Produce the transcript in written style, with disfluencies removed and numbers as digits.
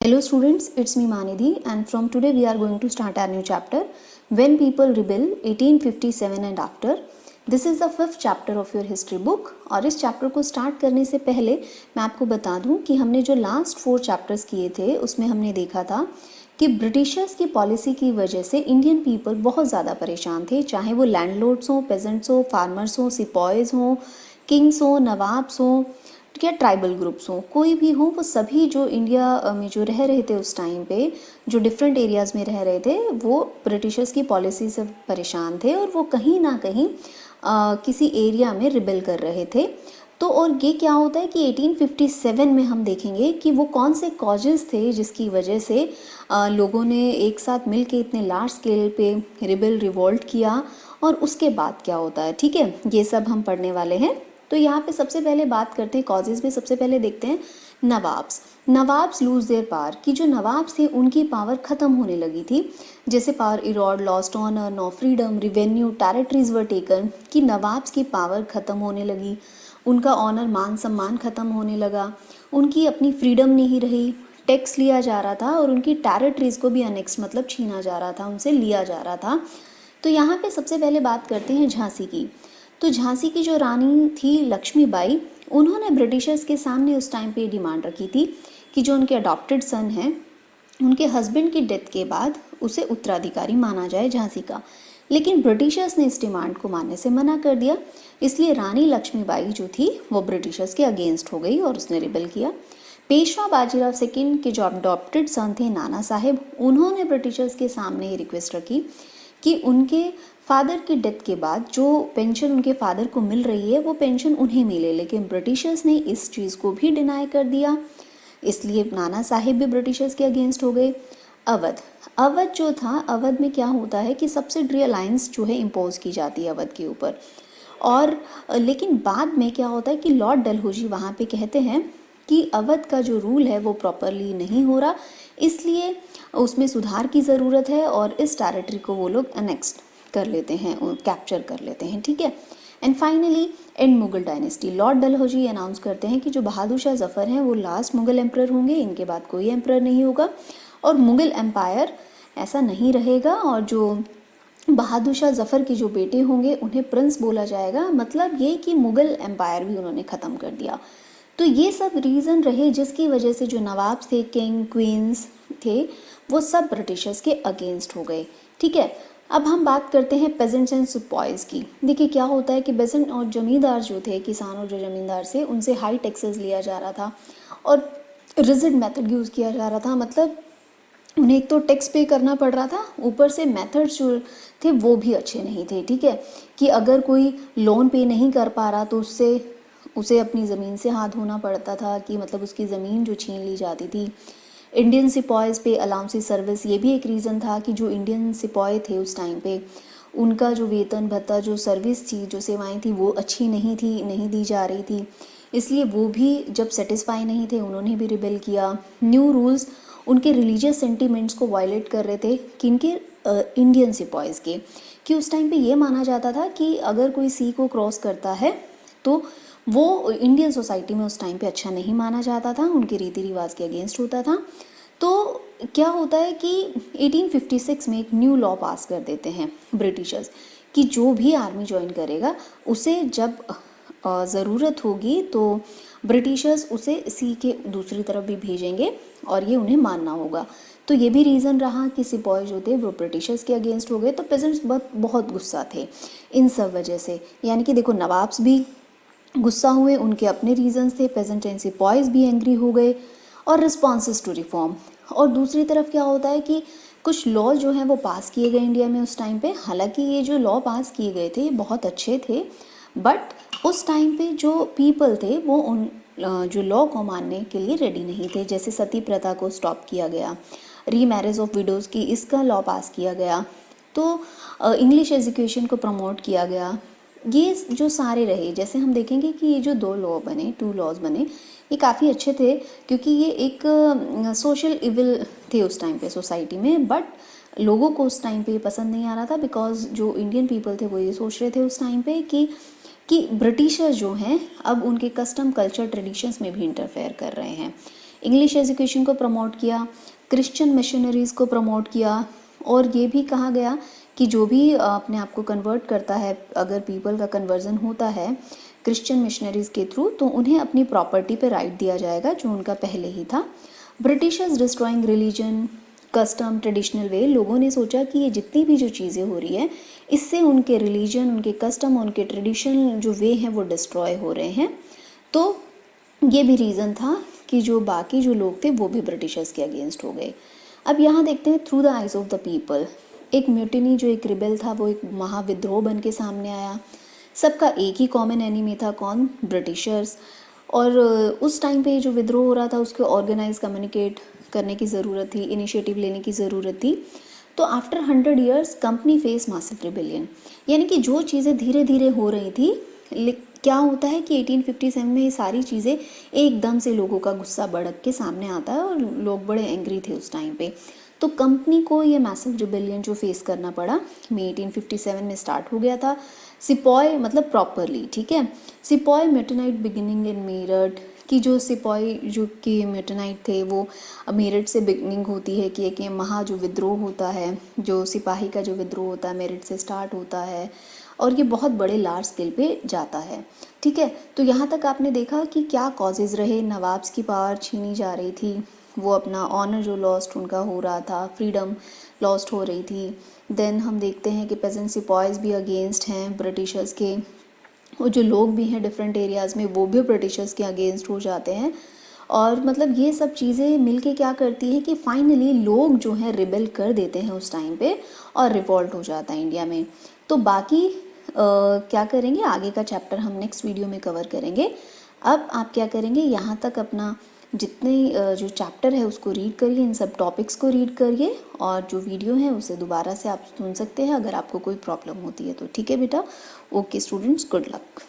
Hello students, it's me Manidhi and from today we are going to start our new chapter When People Rebel 1857 and After. This is the fifth chapter of your history book और इस chapter को start करने से पहले मैं आपको बता दूं कि हमने जो लास्ट 4 चैप्टर्स किए थे उसमें हमने देखा था कि ब्रिटिशर्स की पॉलिसी की वजह से इंडियन पीपल बहुत ज़्यादा परेशान थे, चाहे वो लैंडलॉर्ड्स हों, पेजेंट्स हों, फार्मर्स हों, सिपॉयज़ हों, किंग्स हों, नवाब्स हों या ट्राइबल ग्रुप्स हों, कोई भी हो, वो सभी जो इंडिया में जो रह रहे थे उस टाइम पे, जो डिफरेंट एरियाज़ में रह रहे थे, वो ब्रिटिशर्स की पॉलिसी से परेशान थे और वो कहीं ना कहीं किसी एरिया में रिबेल कर रहे थे। तो और ये क्या होता है कि 1857 में हम देखेंगे कि वो कौन से कॉजेज़ थे जिसकी वजह से लोगों ने एक साथ मिल के इतने लार्ज स्केल पे रिबेल रिवोल्ट किया और उसके बाद क्या होता है। ठीक है, ये सब हम पढ़ने वाले हैं। तो यहाँ पे सबसे पहले बात करते हैं कॉजेज़ में। सबसे पहले देखते हैं नवाब्स लूज देयर पावर, कि जो नवाब्स थे उनकी पावर ख़त्म होने लगी थी। जैसे power erode, lost honour, no freedom, revenue, territories were taken, कि नवाब्स की पावर ख़त्म होने लगी, उनका ऑनर, मान सम्मान ख़त्म होने लगा, उनकी अपनी फ्रीडम नहीं रही, टैक्स लिया जा रहा था और उनकी टेरिटरीज को भी अनेक्स मतलब छीना जा रहा था, उनसे लिया जा रहा था। तो यहाँ पे सबसे पहले बात करते हैं झांसी की। तो झांसी की जो रानी थी लक्ष्मीबाई, उन्होंने ब्रिटिशर्स के सामने उस टाइम पे डिमांड रखी थी कि जो उनके अडॉप्टेड सन हैं, उनके हस्बैंड की डेथ के बाद उसे उत्तराधिकारी माना जाए झांसी का। लेकिन ब्रिटिशर्स ने इस डिमांड को मानने से मना कर दिया। इसलिए रानी लक्ष्मीबाई जो थी वो ब्रिटिशर्स के अगेंस्ट हो गई और उसने रिबेल किया। पेशवा बाजीराव सेकंड के जो अडॉप्टेड सन थे नाना साहेब, उन्होंने ब्रिटिशर्स के सामने ये रिक्वेस्ट रखी कि उनके फादर की डेथ के बाद जो पेंशन उनके फादर को मिल रही है वो पेंशन उन्हें मिले, लेकिन ब्रिटिशर्स ने इस चीज़ को भी डिनाई कर दिया। इसलिए नाना साहेब भी ब्रिटिशर्स के अगेंस्ट हो गए। अवध जो था, अवध में क्या होता है कि सब्सिडरी अलायंस जो है इम्पोज की जाती है अवध के ऊपर। और लेकिन बाद में क्या होता है कि लॉर्ड डलहौजी वहाँ पे कहते हैं कि अवध का जो रूल है वो प्रॉपरली नहीं हो रहा, इसलिए उसमें सुधार की ज़रूरत है और इस टेरिटरी को वो लोग अनेक्स कर लेते हैं, कैप्चर कर लेते हैं। ठीक है। And finally and Mughal dynasty, Lord Dalhousie announce करते हैं कि जो बहादुर शाह जफ़र हैं वो लास्ट मुगल एम्परर होंगे, इनके बाद कोई एम्परर नहीं होगा और मुगल एम्पायर ऐसा नहीं रहेगा और जो बहादुर शाह जफ़र के जो बेटे होंगे उन्हें प्रिंस बोला जाएगा। मतलब ये कि मुगल एम्पायर भी उन्होंने ख़त्म कर दिया। तो ये सब रीज़न रहे जिसकी वजह से जो नवाब थे, किंग, क्वींस थे, वो सब ब्रिटिशर्स के अगेंस्ट हो गए। ठीक है। अब हम बात करते हैं पेजेंट्स एंड सिपॉयज़ की। देखिए क्या होता है कि पेजेंट और जमींदार जो थे, किसान और जो जमींदार से, उनसे हाई टैक्सेस लिया जा रहा था और रिजिड मेथड यूज़ किया जा रहा था। मतलब उन्हें एक तो टैक्स पे करना पड़ रहा था, ऊपर से मेथड्स जो थे वो भी अच्छे नहीं थे। ठीक है, कि अगर कोई लोन पे नहीं कर पा रहा तो उसे अपनी ज़मीन से हाथ धोना पड़ता था, कि मतलब उसकी ज़मीन जो छीन ली जाती थी। इंडियन सिपॉयज़ पे अलाउंसी सर्विस, ये भी एक रीज़न था कि जो इंडियन सिपॉय थे उस टाइम पे, उनका जो वेतन भत्ता, जो सर्विस थी, जो सेवाएं थी, वो अच्छी नहीं थी, नहीं दी जा रही थी। इसलिए वो भी जब सेटिस्फाई नहीं थे, उन्होंने भी रिबेल किया। न्यू रूल्स उनके रिलीजियस सेंटिमेंट्स को वायलेट कर रहे थे, किनके, इंडियन सिपॉयज़ के, कि उस टाइम पे ये माना जाता था कि अगर कोई सी को क्रॉस करता है तो वो इंडियन सोसाइटी में उस टाइम पे अच्छा नहीं माना जाता था, उनके रीति रिवाज के अगेंस्ट होता था। तो क्या होता है कि 1856 में एक न्यू लॉ पास कर देते हैं ब्रिटिशर्स कि जो भी आर्मी ज्वाइन करेगा उसे जब ज़रूरत होगी तो ब्रिटिशर्स उसे सी के दूसरी तरफ भी भेजेंगे और ये उन्हें मानना होगा। तो ये भी रीज़न रहा कि सिपॉय जो थे वो ब्रिटिशर्स के अगेंस्ट हो गए। तो पेजेंट्स बहुत गुस्सा थे इन सब वजह से। यानी कि देखो, नवाब्स भी गुस्सा हुए, उनके अपने रीजंस थे, पेजेंट एंड सिपॉयज़ भी एंग्री हो गए और रिस्पॉन्सेस टू रिफॉर्म। और दूसरी तरफ क्या होता है कि कुछ लॉ जो हैं वो पास किए गए इंडिया में उस टाइम पे। हालांकि ये जो लॉ पास किए गए थे ये बहुत अच्छे थे, बट उस टाइम पे जो पीपल थे वो उन जो लॉ को मानने के लिए रेडी नहीं थे। जैसे सती प्रथा को स्टॉप किया गया, री मैरिज ऑफ विडोज़ की, इसका लॉ पास किया गया, तो इंग्लिश एजुकेशन को प्रमोट किया गया। ये जो सारे रहे, जैसे हम देखेंगे कि ये जो 2 लॉज बने, ये काफ़ी अच्छे थे क्योंकि ये एक सोशल इविल थे उस टाइम पे सोसाइटी में, बट लोगों को उस टाइम पे पसंद नहीं आ रहा था। बिकॉज जो इंडियन पीपल थे वो ये सोच रहे थे उस टाइम पे कि ब्रिटिशर्स जो हैं अब उनके कस्टम, कल्चर, ट्रेडिशंस में भी इंटरफेयर कर रहे हैं। इंग्लिश एजुकेशन को प्रमोट किया, क्रिश्चियन मिशनरीज़ को प्रमोट किया, और ये भी कहा गया कि जो भी अपने आप को कन्वर्ट करता है, अगर पीपल का कन्वर्जन होता है क्रिश्चियन मिशनरीज़ के थ्रू, तो उन्हें अपनी प्रॉपर्टी पे राइट दिया जाएगा जो उनका पहले ही था। Britishers destroying religion, custom, traditional way. लोगों ने सोचा कि ये जितनी भी जो चीज़ें हो रही है इससे उनके रिलीजन, उनके कस्टम, उनके ट्रेडिशनल जो वे हैं वो डिस्ट्रॉय हो रहे हैं। तो ये भी रीज़न था कि जो बाकी जो लोग थे वो भी ब्रिटिशर्स के अगेंस्ट हो गए। अब यहाँ देखते हैं through the eyes of the people. एक म्यूटिनी, जो एक रिबेल था, वो एक महाविद्रोह बन के सामने आया। सबका एक ही कॉमन एनिमी था, कौन? ब्रिटिशर्स। और उस टाइम पे जो विद्रोह हो रहा था उसको ऑर्गेनाइज, कम्युनिकेट करने की ज़रूरत थी, इनिशिएटिव लेने की ज़रूरत थी। तो after 100 years company face massive rebellion, यानी कि जो चीज़ें धीरे धीरे हो रही थी, क्या होता है कि 1857 में ये सारी चीज़ें एकदम से लोगों का गुस्सा भड़क के सामने आता है और लोग बड़े एंग्री थे उस टाइम पे। तो कंपनी को ये मैसिव रिबेलियन जो फेस करना पड़ा, में 1857 में स्टार्ट हो गया था। सिपॉय मतलब प्रॉपरली, ठीक है। सिपॉय मेटनाइट बिगिनिंग इन मेरठ, कि जो सिपॉय जो कि मेटनाइट थे वो मेरठ से बिगनिंग होती है, कि एक ये महा जो विद्रोह होता है, जो सिपाही का जो विद्रोह होता है मेरठ से स्टार्ट होता है और ये बहुत बड़े लार्ज स्केल पे जाता है, ठीक है। तो यहाँ तक आपने देखा कि क्या कॉजेज़ रहे। नवाब्स की पावर छीनी जा रही थी, वो अपना ऑनर जो लॉस्ट उनका हो रहा था, फ्रीडम लॉस्ट हो रही थी। देन हम देखते हैं कि पेजेंट सिपॉयज़ भी अगेंस्ट हैं ब्रिटिशर्स के, वो जो लोग भी हैं डिफरेंट एरियाज़ में वो भी ब्रिटिशर्स के अगेंस्ट हो जाते हैं। और मतलब ये सब चीज़ें मिलके क्या करती है कि फाइनली लोग जो हैं रिबेल कर देते हैं उस टाइम पे और रिवॉल्ट हो जाता है इंडिया में। तो बाकी क्या करेंगे, आगे का चैप्टर हम नेक्स्ट वीडियो में कवर करेंगे। अब आप क्या करेंगे, यहाँ तक अपना जितने जो चैप्टर है उसको रीड करिए, इन सब टॉपिक्स को रीड करिए, और जो वीडियो है उसे दोबारा से आप सुन सकते हैं अगर आपको कोई प्रॉब्लम होती है तो, ठीक है बेटा। Okay students, good luck.